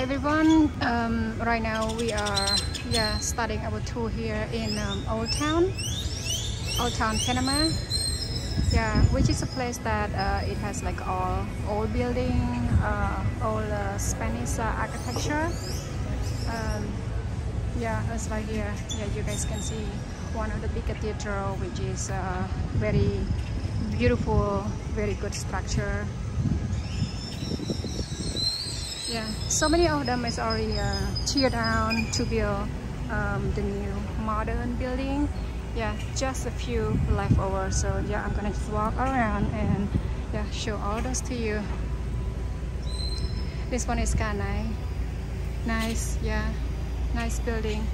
everyone, right now we are starting our tour here in Old Town Panama, which is a place that it has like all old building, all Spanish architecture. It's like here. You guys can see one of the big cathedral, which is very beautiful, very good structure. So many of them is already tear down to build the new modern building. Just a few left over. So I'm gonna just walk around and show all those to you. This one is kind of nice. Nice building.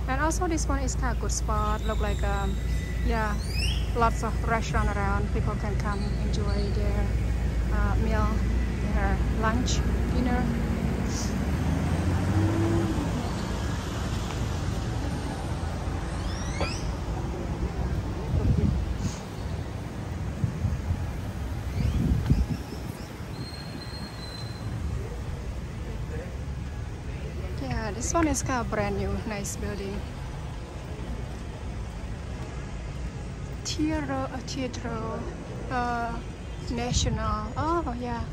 And also this one is kind of good spot. Look like lots of restaurant around. People can come enjoy their meal, their lunch, dinner. This one is kind of brand new, nice building. Teatro National. Oh yeah,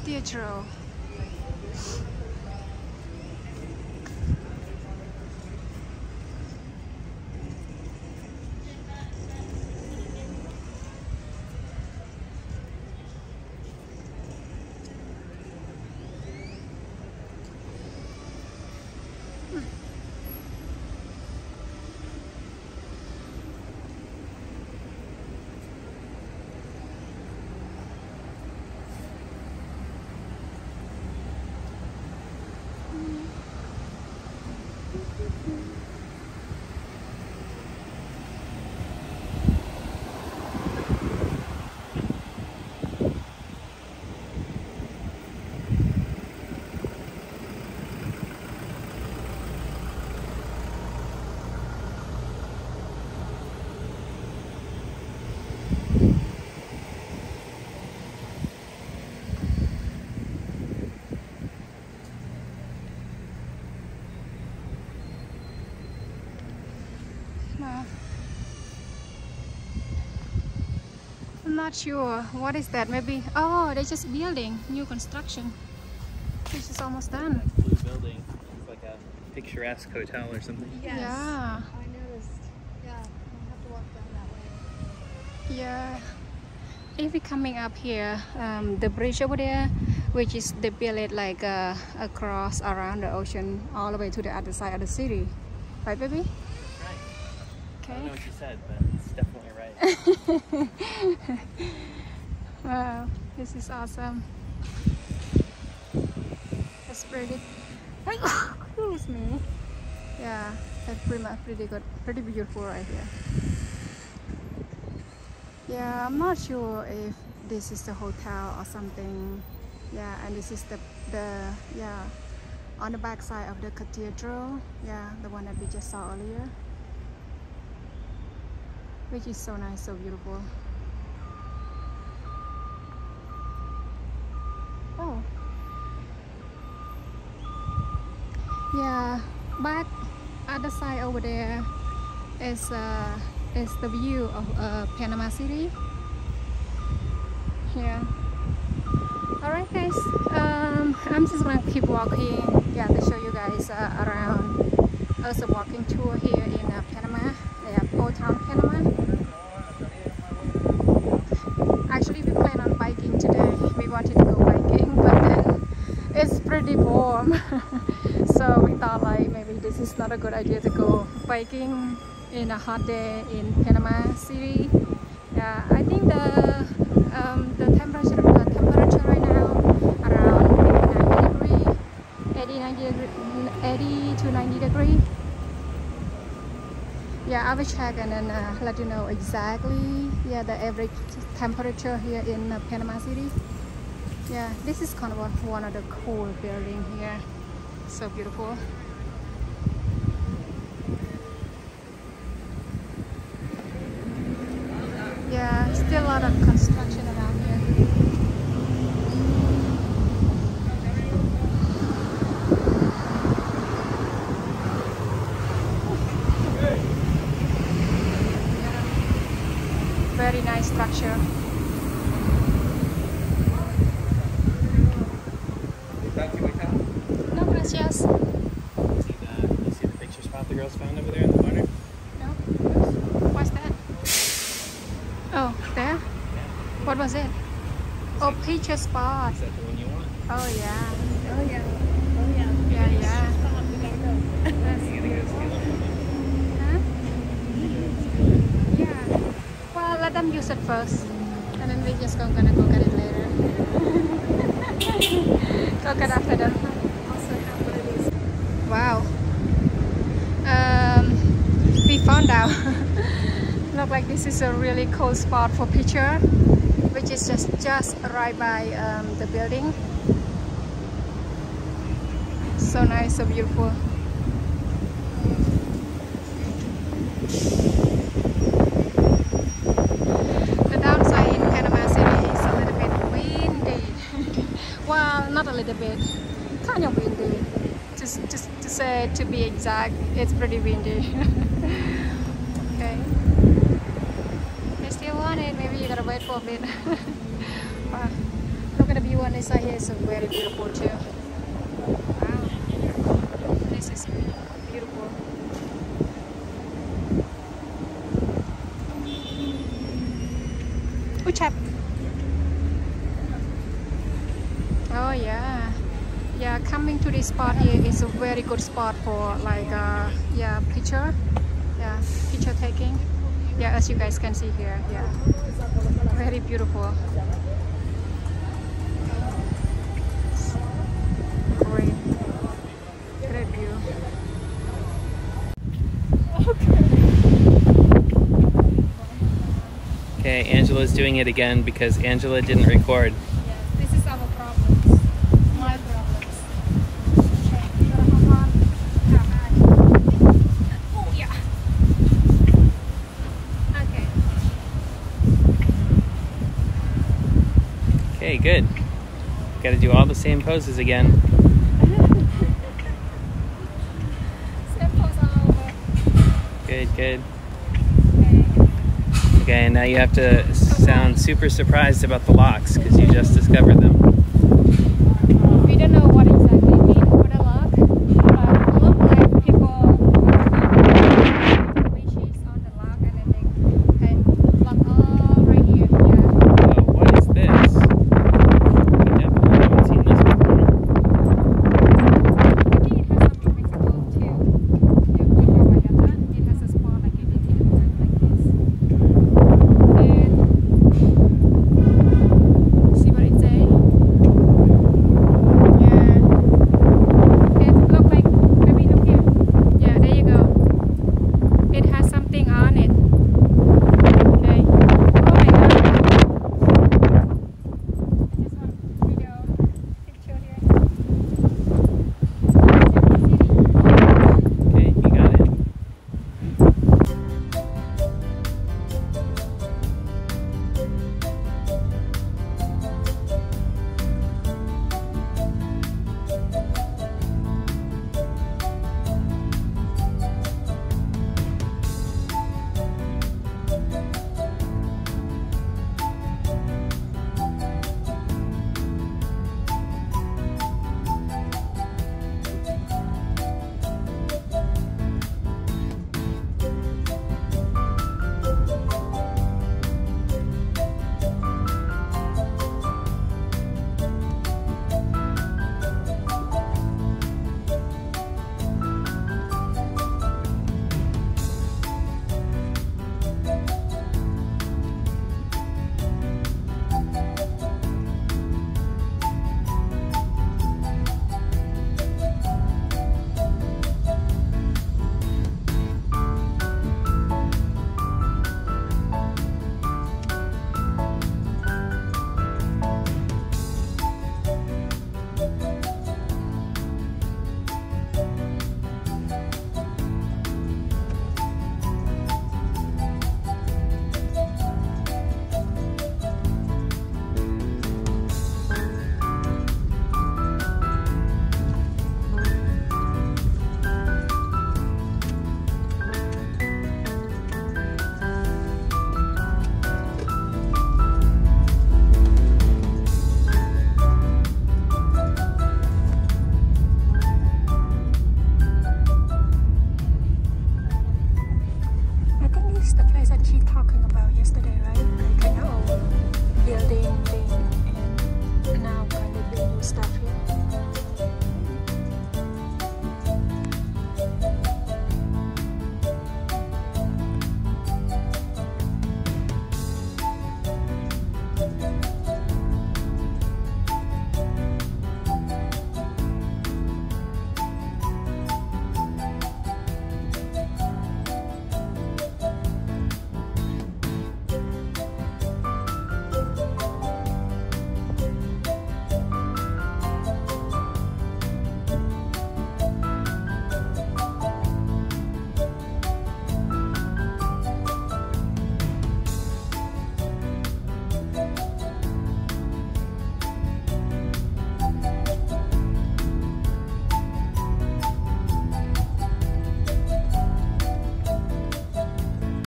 Teatro. I'm not sure what is that. Maybe they're just building new construction. This is almost done. Blue building. It's like a picturesque hotel or something. Yes. Yeah, I noticed. Yeah, I'll have to walk down that way. Yeah. If we're coming up here, the bridge over there, which is they build it like across around the ocean, all the way to the other side of the city, right, baby? Right. Okay. I don't know what you said, but it's definitely right. Wow, this is awesome. That's pretty. Excuse me. Yeah, that's pretty good, pretty beautiful right here. Yeah, I'm not sure if this is the hotel or something. Yeah, and this is the on the back side of the cathedral. Yeah, the one that we just saw earlier, which is so nice, so beautiful. Oh, yeah, back other side over there is the view of Panama City. Yeah. All right, guys. I'm just gonna keep walking. To show you guys around. Also walking tour here in Panama. Old Town Panama. Actually, we plan on biking today. We wanted to go biking, but then it's pretty warm. So we thought like maybe this is not a good idea to go biking in a hot day in Panama City. Yeah, I think the temperature right now around 80 to 90 degree. Yeah, I will check and then let you know exactly the average temperature here in Panama City. Yeah, this is kind of one of the cool building here. So beautiful. Yeah, still a lot of construction around here. Very nice structure. No, gracias. You see the picture spot the girls found over there in the corner? No? What's that? Oh, there? Yeah. What was it? Oh, picture spot. Is that the one you want? Oh, yeah. Oh yeah. Oh yeah. Yeah, yeah. Stop, we gotta go. You gonna go steal it from them? Huh? You gonna steal it? Yeah. Well, let them use it first. And then we're just gonna go get it later. Go get after them. Also have one of these. Wow. We found out. Look like this is a really cool spot for picture, which is just right by the building. So nice, so beautiful. The downside in Panama City is a little bit windy. Well, not a little bit, kind of windy. Just to be exact, it's pretty windy. Okay. I still want it. Maybe you gotta wait for a bit. Wow. Look at the view on this side here. It's very beautiful too. Wow. This is beautiful. Uchap. Oh yeah. Yeah, coming to this spot here is a very good spot for like yeah, picture taking. Yeah, as you guys can see here. Yeah, very beautiful. Great view. Okay, Angela's doing it again because Angela didn't record. Yes, this is our problems. My problems. Okay, you gotta hop on. Oh yeah. Okay. Okay, good. Got to do all the same poses again. Same pose all over. Good, good. Okay. Okay, and now you have to sound super surprised about the locks because you just discovered them.